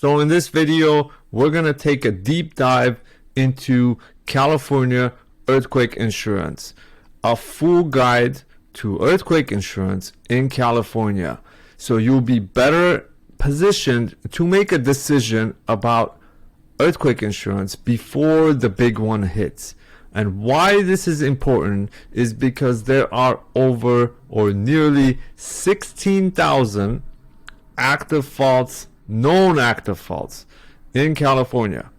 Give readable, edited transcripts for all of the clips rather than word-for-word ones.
So in this video, we're going to take a deep dive into California earthquake insurance, a full guide to earthquake insurance in California. So you'll be better positioned to make a decision about earthquake insurance before the big one hits. And why this is important is because there are over or nearly 16,000 active faults, known active faults in California.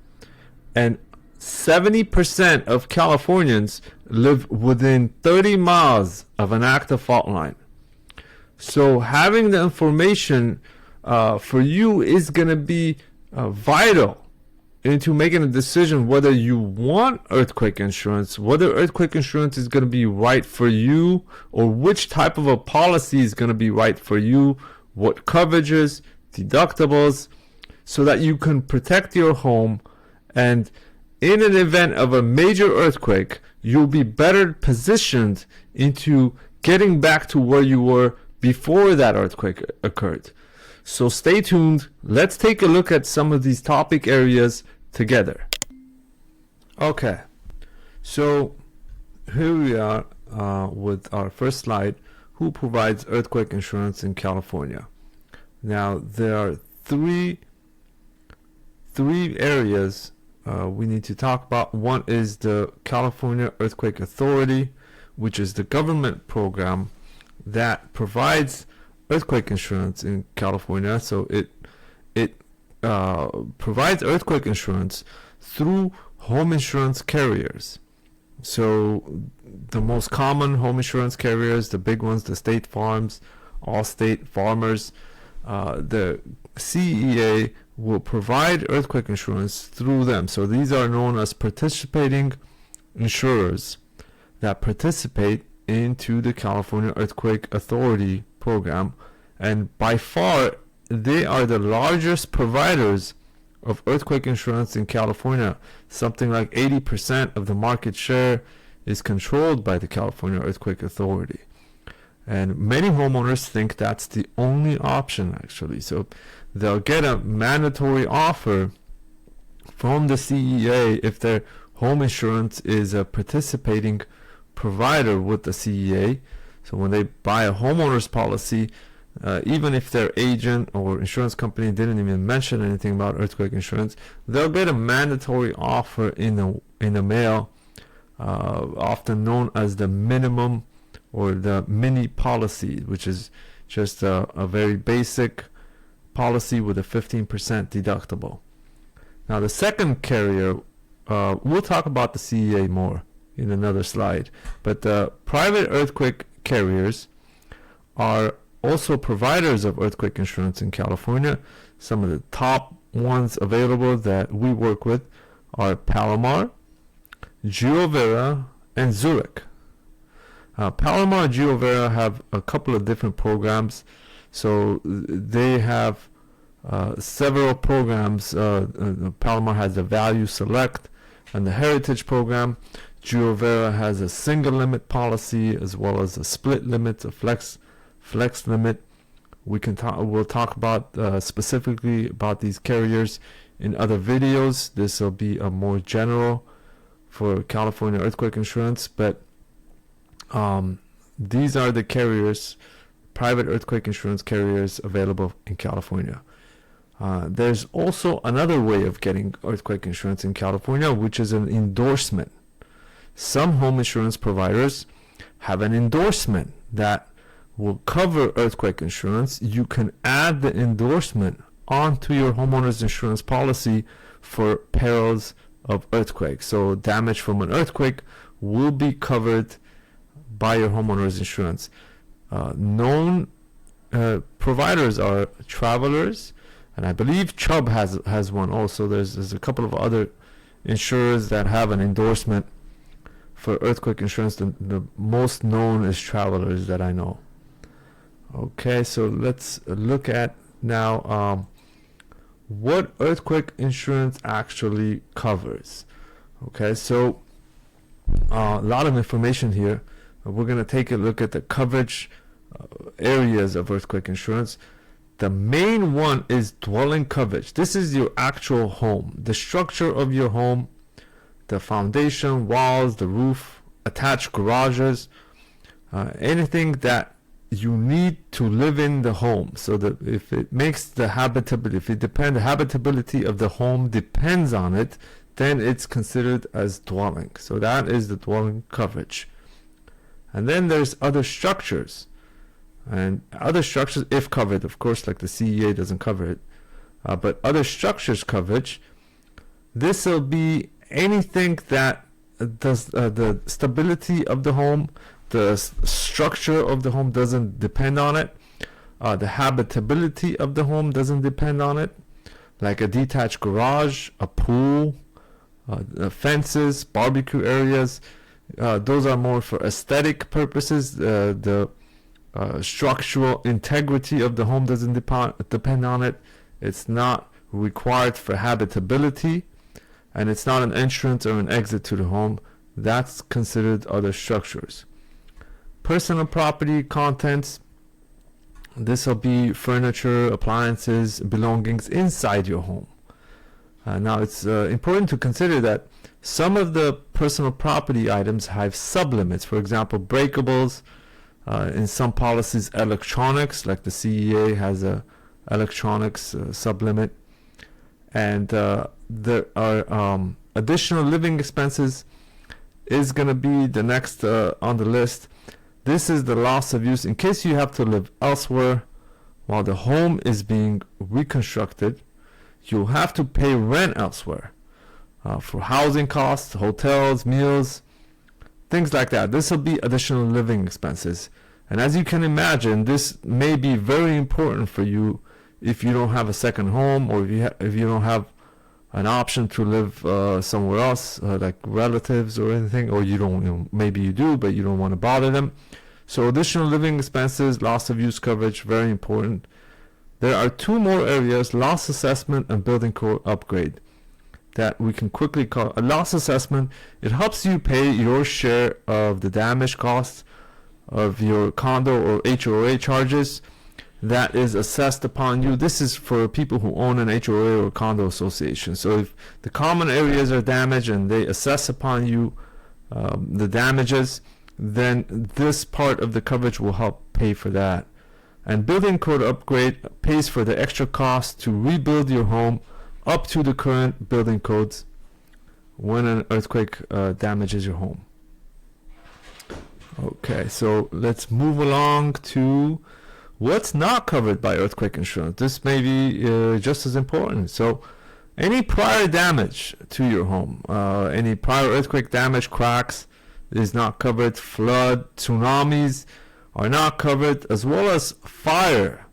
And 70% of Californians live within 30 miles of an active fault line. So having the information for you is going to be vital into making a decision whether you want earthquake insurance, whether earthquake insurance is going to be right for you, or which type of a policy is going to be right for you, what coverages, deductibles, so that you can protect your home. And in an event of a major earthquake, you'll be better positioned into getting back to where you were before that earthquake occurred. So stay tuned. Let's take a look at some of these topic areas together. Okay, so here we are with our first slide. Who provides earthquake insurance in California? Now there are three areas we need to talk about. One is the California Earthquake Authority, which is the government program that provides earthquake insurance in California. So it provides earthquake insurance through home insurance carriers. So the most common home insurance carriers, the big ones, the State Farms, Allstate, Farmers, the CEA will provide earthquake insurance through them. So these are known as participating insurers that participate into the California Earthquake Authority program, and by far they are the largest providers of earthquake insurance in California. Something like 80% of the market share is controlled by the California Earthquake Authority, and many homeowners think that's the only option actually. So they'll get a mandatory offer from the CEA if their home insurance is a participating provider with the CEA. So when they buy a homeowner's policy, even if their agent or insurance company didn't even mention anything about earthquake insurance, they'll get a mandatory offer in the mail, often known as the minimum or the mini policy, which is just a very basic policy with a 15% deductible. Now the second carrier, we'll talk about the CEA more in another slide, but the private earthquake carriers are also providers of earthquake insurance in California. Some of the top ones available that we work with are Palomar, Giovera, and Zurich. Palomar and Giovera have a couple of different programs. So they have several programs. Palomar has the Value Select and the Heritage program. Giovera has a single limit policy as well as a split limit, a flex limit. We'll talk about specifically about these carriers in other videos. This will be a more general for California earthquake insurance, but these are the carriers, private earthquake insurance carriers available in California. There's also another way of getting earthquake insurance in California, which is an endorsement. Some home insurance providers have an endorsement that will cover earthquake insurance. You can add the endorsement onto your homeowner's insurance policy for perils of earthquake. So damage from an earthquake will be covered by your homeowner's insurance. Known providers are Travelers, and I believe Chubb has one also. There's a couple of other insurers that have an endorsement for earthquake insurance. The most known is Travelers that I know. Okay, so let's look at now what earthquake insurance actually covers. Okay, so a lot of information here. We're going to take a look at the coverage areas of earthquake insurance. The main one is dwelling coverage. This is your actual home, the structure of your home, the foundation, walls, the roof, attached garages, anything that you need to live in the home. So that if it makes the habitability, the habitability of the home depends on it, then it's considered as dwelling. So that is the dwelling coverage. And then there's other structures. And other structures, if covered, of course, like the CEA doesn't cover it. But other structures coverage, this will be anything that does the stability of the home, the structure of the home doesn't depend on it. The habitability of the home doesn't depend on it. Like a detached garage, a pool, fences, barbecue areas. Those are more for aesthetic purposes. The structural integrity of the home doesn't depend on it. It's not required for habitability, and it's not an entrance or an exit to the home. That's considered other structures. Personal property contents. This will be furniture, appliances, belongings inside your home. Now it's important to consider that some of the personal property items have sublimits. For example, breakables. In some policies, electronics, like the CEA has a electronics sublimit. And there are additional living expenses is going to be the next on the list. This is the loss of use. In case you have to live elsewhere while the home is being reconstructed, you'll have to pay rent elsewhere for housing costs, hotels, meals, things like that. This will be additional living expenses. And as you can imagine, this may be very important for you if you don't have a second home, or if you don't have an option to live somewhere else, like relatives or anything, or you don't, maybe you do, but you don't want to bother them. So additional living expenses, loss of use coverage, very important. There are two more areas, loss assessment and building code upgrade, that we can quickly call. A loss assessment, it helps you pay your share of the damage costs of your condo or HOA charges that is assessed upon you. This is for people who own an HOA or condo association. So if the common areas are damaged and they assess upon you the damages, then this part of the coverage will help pay for that. And building code upgrade pays for the extra cost to rebuild your home up to the current building codes when an earthquake damages your home. Okay, so let's move along to what's not covered by earthquake insurance. This may be just as important. So any prior damage to your home, any prior earthquake damage, cracks, is not covered. Flood, tsunamis are not covered, as well as fire.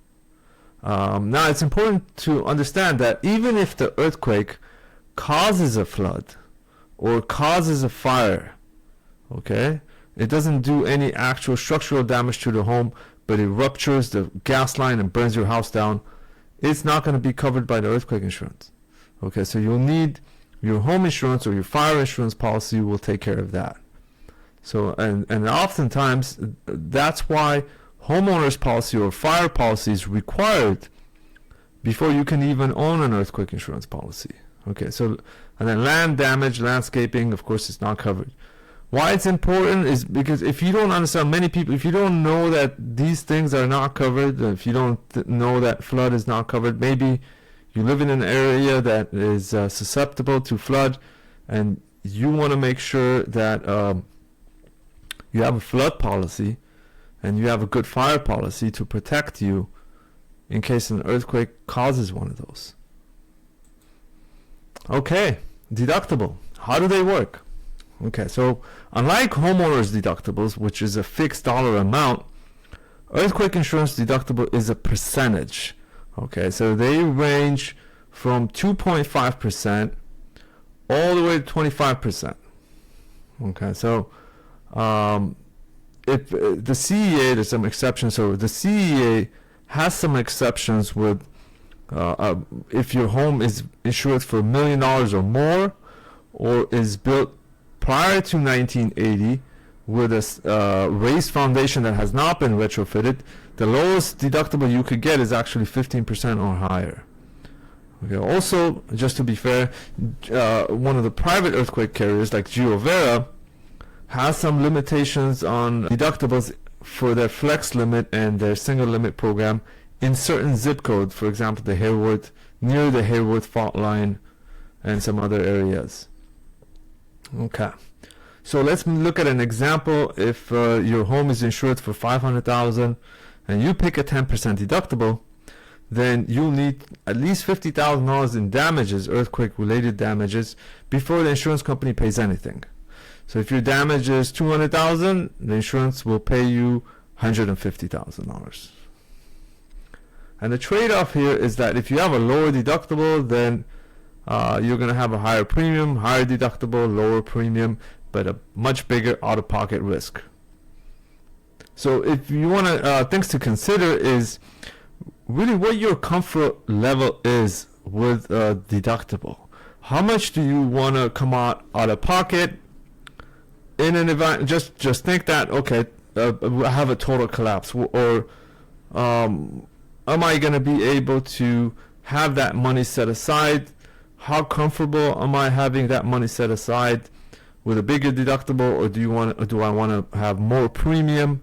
Now it's important to understand that even if the earthquake causes a flood or causes a fire, okay, it doesn't do any actual structural damage to the home, but it ruptures the gas line and burns your house down, it's not going to be covered by the earthquake insurance. Okay, so you'll need your home insurance, or your fire insurance policy will take care of that. So, and oftentimes that's why homeowners policy or fire policy is required before you can even own an earthquake insurance policy. Okay, so, and then land damage, landscaping, of course, is not covered. Why it's important is because if you don't understand, many people, if you don't know that these things are not covered, if you don't know that flood is not covered, maybe you live in an area that is susceptible to flood, and you want to make sure that you have a flood policy and you have a good fire policy to protect you in case an earthquake causes one of those. Okay, deductible. How do they work? Okay, so unlike homeowners deductibles, which is a fixed dollar amount, earthquake insurance deductible is a percentage. Okay, so they range from 2.5% all the way to 25%. Okay, so if the CEA, there's some exceptions. So the CEA has some exceptions with if your home is insured for $1 million or more, or is built prior to 1980 with a raised foundation that has not been retrofitted, The lowest deductible you could get is actually 15% or higher. Okay. Also, just to be fair, one of the private earthquake carriers like GeoVera has some limitations on deductibles for their flex limit and their single limit program in certain zip codes. For example, near the Harewood fault line and some other areas. Okay. So let's look at an example. If your home is insured for $500,000 and you pick a 10% deductible, then you'll need at least $50,000 in damages, earthquake-related damages, before the insurance company pays anything. So if your damage is $200,000, the insurance will pay you $150,000. And the trade-off here is that if you have a lower deductible, then you're going to have a higher premium, higher deductible, lower premium, but a much bigger out-of-pocket risk. So if you want to, things to consider is really what your comfort level is with a deductible. How much do you want to come out of pocket in an event? Just think that, okay, I have a total collapse, or am I going to be able to have that money set aside? How comfortable am I having that money set aside with a bigger deductible, or do I want to have more premium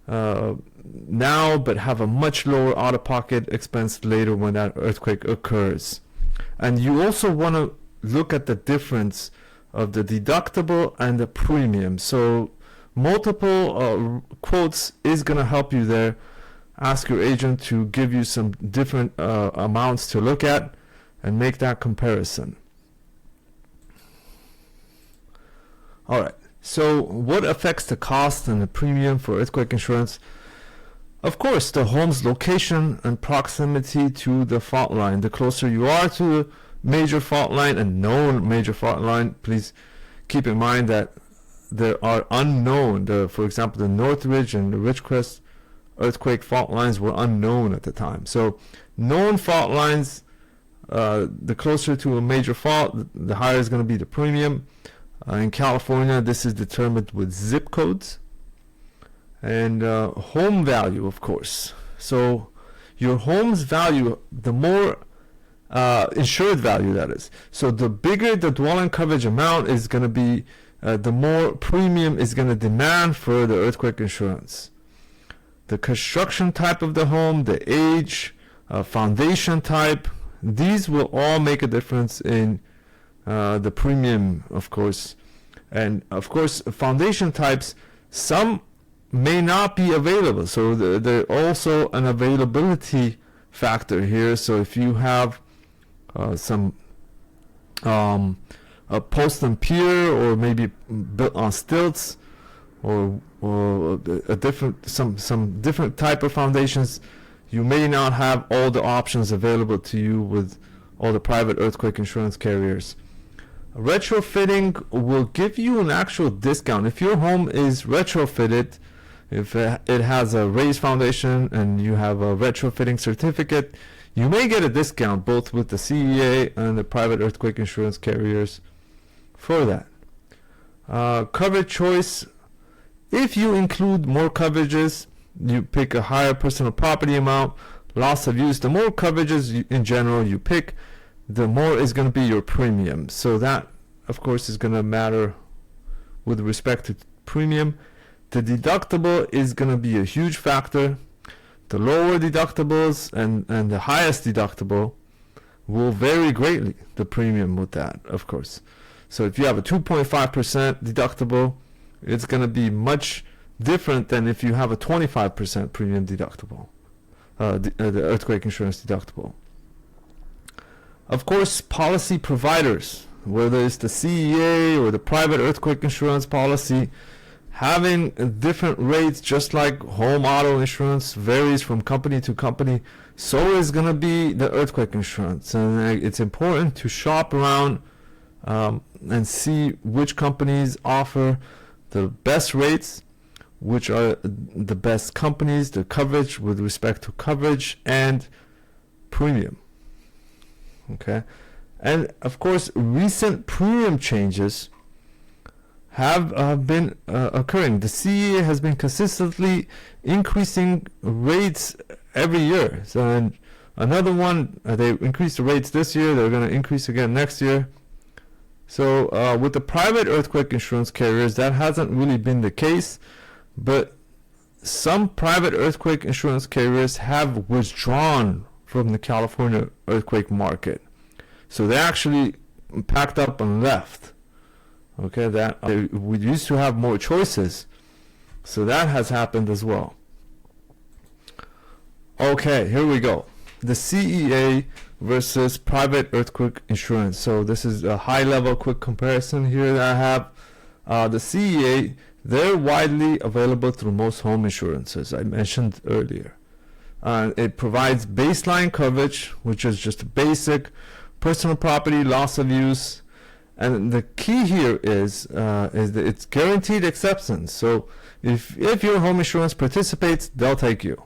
now but have a much lower out-of-pocket expense later when that earthquake occurs? And you also want to look at the difference of the deductible and the premium. So multiple quotes is going to help you there. Ask your agent to give you some different amounts to look at and make that comparison. Alright, so what affects the cost and the premium for earthquake insurance? Of course, the home's location and proximity to the fault line. The closer you are to a major fault line, and known major fault line, please keep in mind that there are unknown, for example, the Northridge and the Ridgecrest earthquake fault lines were unknown at the time. So known fault lines, the closer to a major fault, the higher is going to be the premium. In California, this is determined with zip codes and home value, of course. So your home's value, the more insured value that is. So the bigger the dwelling coverage amount is going to be, the more premium is going to demand for the earthquake insurance. The construction type of the home, the age, foundation type, these will all make a difference in the premium, of course. And of course, foundation types, some may not be available, so there's also an availability factor here. So if you have some a post and pier, or maybe built on stilts, or a different some different type of foundations, you may not have all the options available to you with all the private earthquake insurance carriers. Retrofitting will give you an actual discount. If your home is retrofitted, if it has a raised foundation and you have a retrofitting certificate, you may get a discount both with the CEA and the private earthquake insurance carriers for that. Coverage choice, if you include more coverages, you pick a higher personal property amount. Loss of use, the more coverages in general you pick, the more is going to be your premium. So that, of course, is going to matter with respect to premium. The deductible is going to be a huge factor. The lower deductibles and the highest deductible will vary greatly, the premium with that, of course. So if you have a 2.5% deductible, it's going to be much different than if you have a 25% premium deductible, the earthquake insurance deductible. Of course, policy providers, whether it's the CEA or the private earthquake insurance policy, having different rates, just like home auto insurance varies from company to company, so is going to be the earthquake insurance. And it's important to shop around and see which companies offer the best rates, which are the best companies, the coverage with respect to coverage and premium. Okay, and of course, recent premium changes have been occurring. The CEA has been consistently increasing rates every year. So, and another one, they increased the rates this year. They're going to increase again next year. So with the private earthquake insurance carriers, that hasn't really been the case. But some private earthquake insurance carriers have withdrawn from the California earthquake market. So they actually packed up and left. Okay, that we used to have more choices, so that has happened as well. Okay, here we go. The CEA versus private earthquake insurance. So this is a high-level quick comparison here that I have. The CEA, they're widely available through most home insurances, I mentioned earlier. It provides baseline coverage, which is just basic personal property, loss of use. And the key here is that it's guaranteed acceptance. So if your home insurance participates, they'll take you.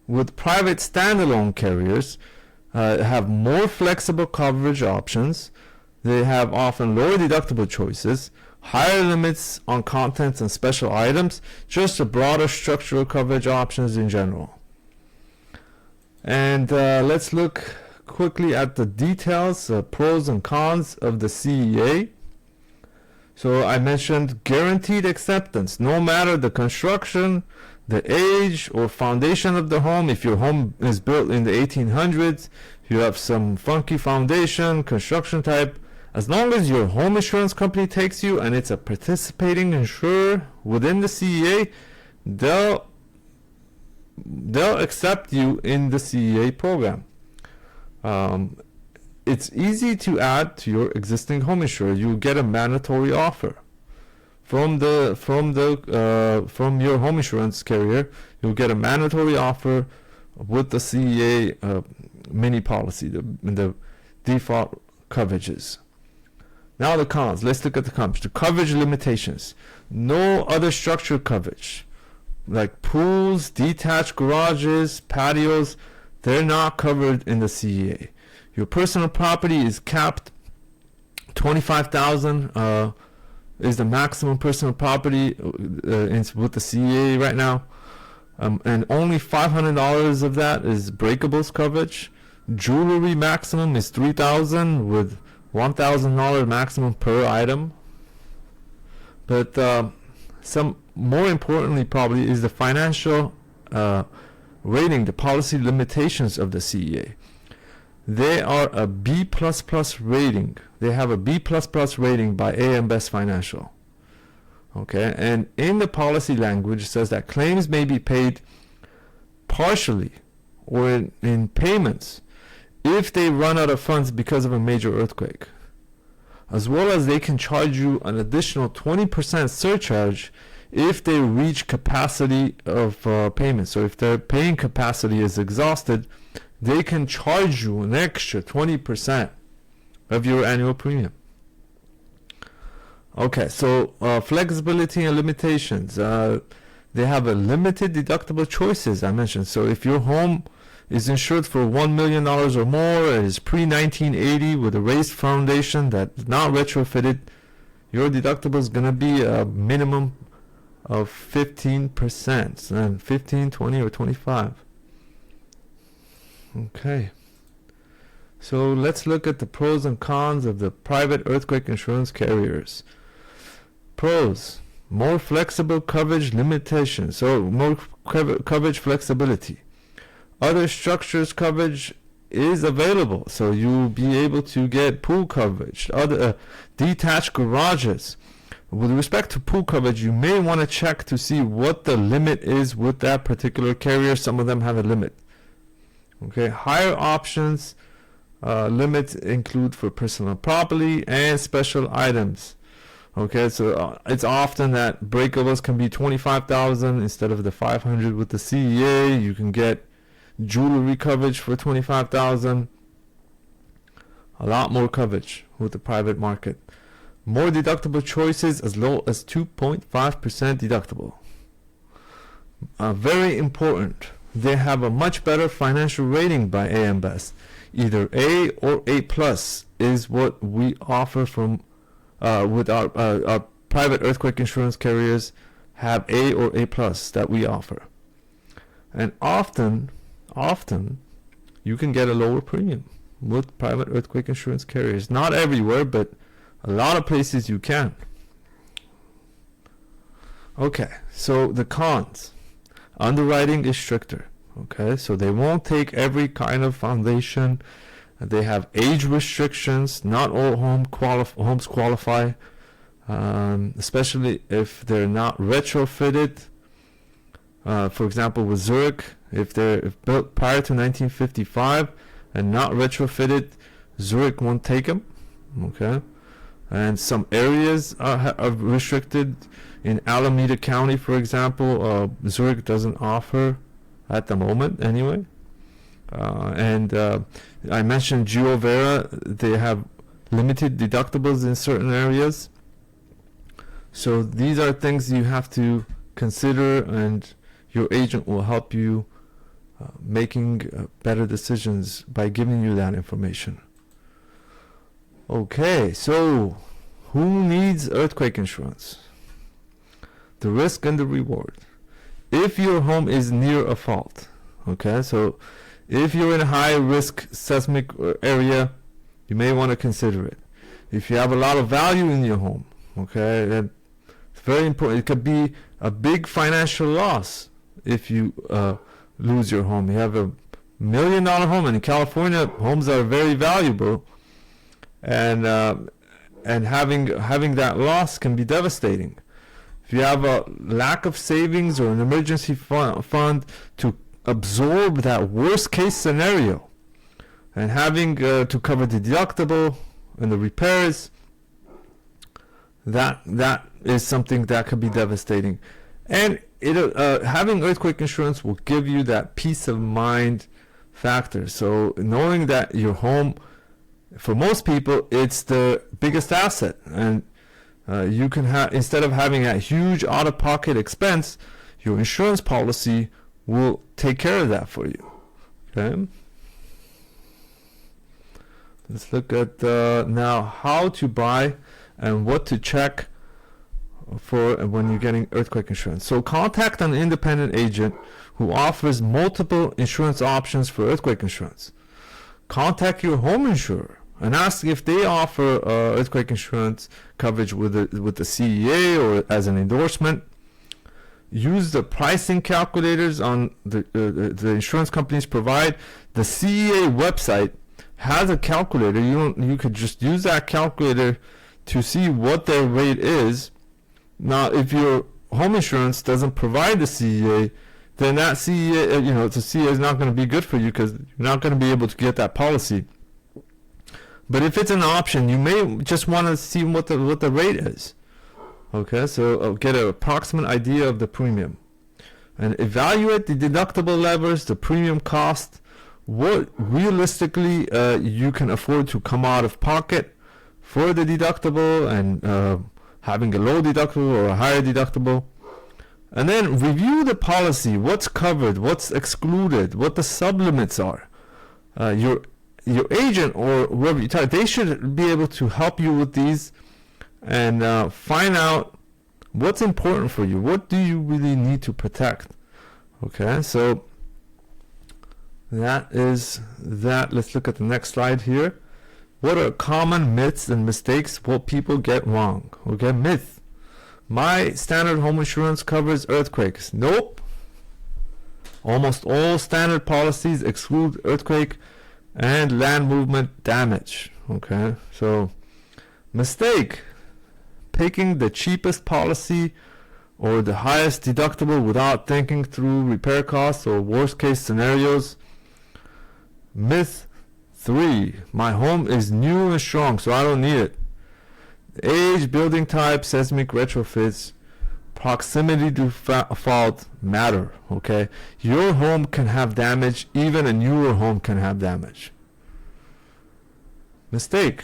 With private standalone carriers, have more flexible coverage options. They have often lower deductible choices, higher limits on contents and special items, just a broader structural coverage options in general. And let's look quickly at the details, pros and cons of the CEA. So I mentioned guaranteed acceptance, no matter the construction, the age or foundation of the home. If your home is built in the 1800s, you have some funky foundation, construction type, as long as your home insurance company takes you and it's a participating insurer within the CEA, they'll accept you in the CEA program. It's easy to add to your existing home insurer. You get a mandatory offer from your home insurance carrier. You'll get a mandatory offer with the CEA mini policy, the default coverages. Now the cons. Let's look at the cons. The coverage limitations. No other structured coverage, like pools, detached garages, patios, they're not covered in the CEA. Your personal property is capped. $25,000 is the maximum personal property with the CEA right now, and only $500 of that is breakables coverage. Jewelry maximum is $3,000 with $1,000 maximum per item. But some more importantly probably is the financial rating, the policy limitations of the CEA. They are a B++ rating. They have a B++ rating by AM Best Financial. Okay, and in the policy language it says that claims may be paid partially or in payments if they run out of funds because of a major earthquake, as well as they can charge you an additional 20% surcharge if they reach capacity of payment. So if their paying capacity is exhausted, they can charge you an extra 20% of your annual premium. Okay, so flexibility and limitations. They have a limited deductible choices, I mentioned. So if your home is insured for $1 million or more, it is pre-1980 with a raised foundation that's not retrofitted, your deductible is going to be a minimum of 15%, and 15, 20, or 25. Okay. So let's look at the pros and cons of the private earthquake insurance carriers. Pros: more flexible coverage limitations, so more coverage flexibility. Other structures coverage is available, so you'll be able to get pool coverage, other detached garages. With respect to pool coverage, you may want to check to see what the limit is with that particular carrier. Some of them have a limit. Okay, higher options, limits include for personal property and special items. Okay, so it's often that breakables can be $25,000 instead of the $500 with the CEA. You can get jewelry coverage for $25,000. A lot more coverage with the private market. More deductible choices as low as 2.5% deductible. Very important. They have a much better financial rating by AM Best. Either A or A+ is what we offer from with our private earthquake insurance carriers have A or A plus that we offer. And often you can get a lower premium with private earthquake insurance carriers. Not everywhere, but a lot of places you can. Okay, so the cons. Underwriting is stricter. Okay, so they won't take every kind of foundation. They have age restrictions. Not all homes qualify, especially if they're not retrofitted. For example, with Zurich, if they're built prior to 1955 and not retrofitted, Zurich won't take them. Okay, and some areas are restricted. In Alameda County, for example, Zurich doesn't offer at the moment, anyway. And I mentioned Giovera, they have limited deductibles in certain areas. So these are things you have to consider, and your agent will help you making better decisions by giving you that information. Okay, so who needs earthquake insurance? The risk and the reward. If your home is near a fault, okay, so if you're in a high risk seismic area, you may want to consider it. If you have a lot of value in your home, okay, then it's very important. It could be a big financial loss if you lose your home. You have $1 million home, and in California, homes are very valuable, and having that loss can be devastating. If you have a lack of savings or an emergency fund to absorb that worst case scenario, and having to cover the deductible and the repairs, that is something that could be devastating. And having earthquake insurance will give you that peace of mind factor. So knowing that your home, for most people, it's the biggest asset, and you can have, instead of having a huge out-of-pocket expense, your insurance policy will take care of that for you. Okay. Let's look at now how to buy and what to check for when you're getting earthquake insurance. So contact an independent agent who offers multiple insurance options for earthquake insurance. Contact your home insurer and ask if they offer earthquake insurance coverage with the CEA or as an endorsement. Use the pricing calculators on the insurance companies provide. The CEA website has a calculator. You could just use that calculator to see what their rate is. Now, if your home insurance doesn't provide the CEA, then that CEA, the CEA is not going to be good for you, because you're not going to be able to get that policy. But if it's an option, you may just want to see what the rate is. Okay, so get an approximate idea of the premium, and evaluate the deductible levels, the premium cost, what realistically you can afford to come out of pocket for the deductible, and having a low deductible or a higher deductible. And then review the policy, what's covered, what's excluded, what the sublimits are. Your agent or whoever you talk, they should be able to help you with these and find out what's important for you. What do you really need to protect? Okay, so that is that. Let's look at the next slide here. What are common myths and mistakes what people get wrong? Okay, myth. My standard home insurance covers earthquakes. Nope. Almost all standard policies exclude earthquake and land movement damage. Okay, so mistake. Picking the cheapest policy or the highest deductible without thinking through repair costs or worst case scenarios. Myth 3. My home is new and strong, so I don't need it. Age, building type, seismic retrofits, proximity to fault matter. Okay, your home can have damage. Even a newer home can have damage. Mistake.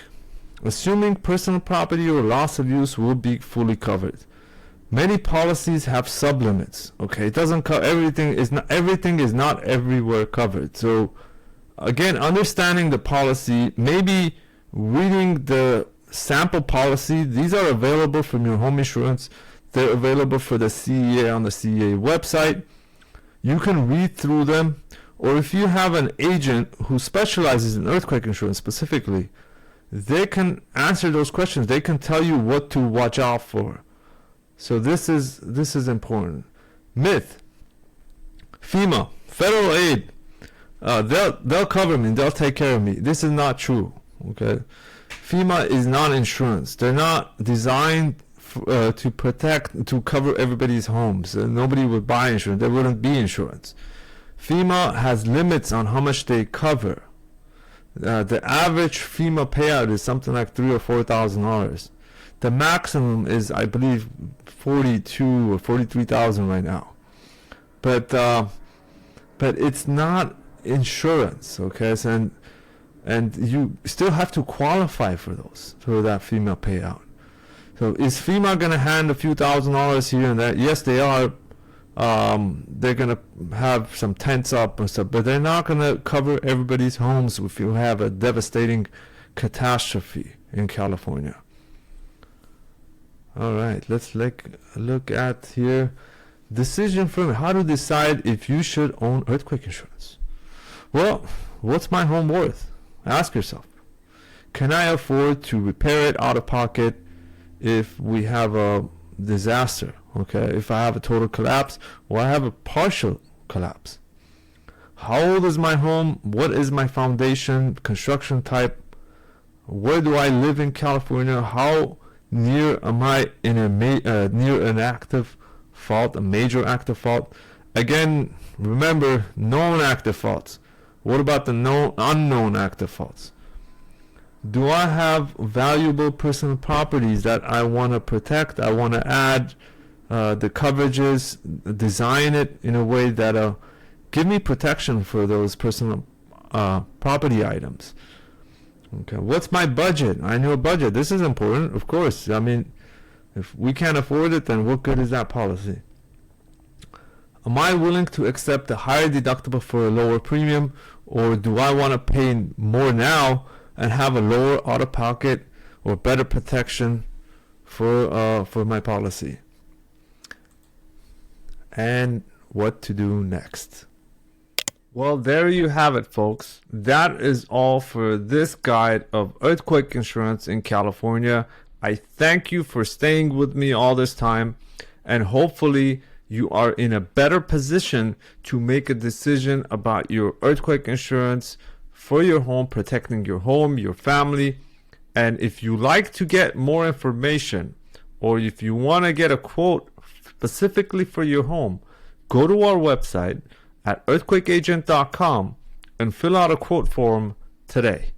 Assuming personal property or loss of use will be fully covered. Many policies have sublimits. Okay, it doesn't cover everything. Everything is not everywhere covered. So again, understanding the policy, maybe reading the sample policy. These are available from your home insurance. They're available for the CEA on the CEA website. You can read through them, or if you have an agent who specializes in earthquake insurance specifically, they can answer those questions. They can tell you what to watch out for. So this is important. Myth: FEMA, federal aid, they'll cover me, they'll take care of me. This is not true. Okay, FEMA is not insurance. They're not designed to cover everybody's homes. Nobody would buy insurance. There wouldn't be insurance. FEMA has limits on how much they cover. The average FEMA payout is something like $3,000 or $4,000. The maximum is, I believe, 42 or 43,000 right now. But it's not insurance, okay? So, and you still have to qualify for that FEMA payout. So is FEMA going to hand a few $1,000s here and there? Yes, they are. They're going to have some tents up and stuff, but they're not going to cover everybody's homes if you have a devastating catastrophe in California. All right, let's look at here. Decision from how to decide if you should own earthquake insurance. Well, what's my home worth? Ask yourself. Can I afford to repair it out of pocket if we have a disaster? Okay, if I have a total collapse or I have a partial collapse. How old is my home? What is my foundation, construction type? Where do I live in California? How near am I in near an active fault, a major active fault? Again, remember, known active faults. What about the unknown active faults? Do I have valuable personal properties that I want to protect? I want to add the coverages, design it in a way that give me protection for those personal property items. Okay, what's my budget? I know a budget. This is important, of course. I mean, if we can't afford it, then what good is that policy? Am I willing to accept a higher deductible for a lower premium, or do I want to pay more now and have a lower out-of-pocket or better protection for my policy? And what to do next. Well, there you have it, folks. That is all for this guide of earthquake insurance in California. I thank you for staying with me all this time, and hopefully you are in a better position to make a decision about your earthquake insurance for your home, protecting your home, your family. And if you like to get more information, or if you want to get a quote specifically for your home, go to our website at earthquakeagent.com and fill out a quote form today.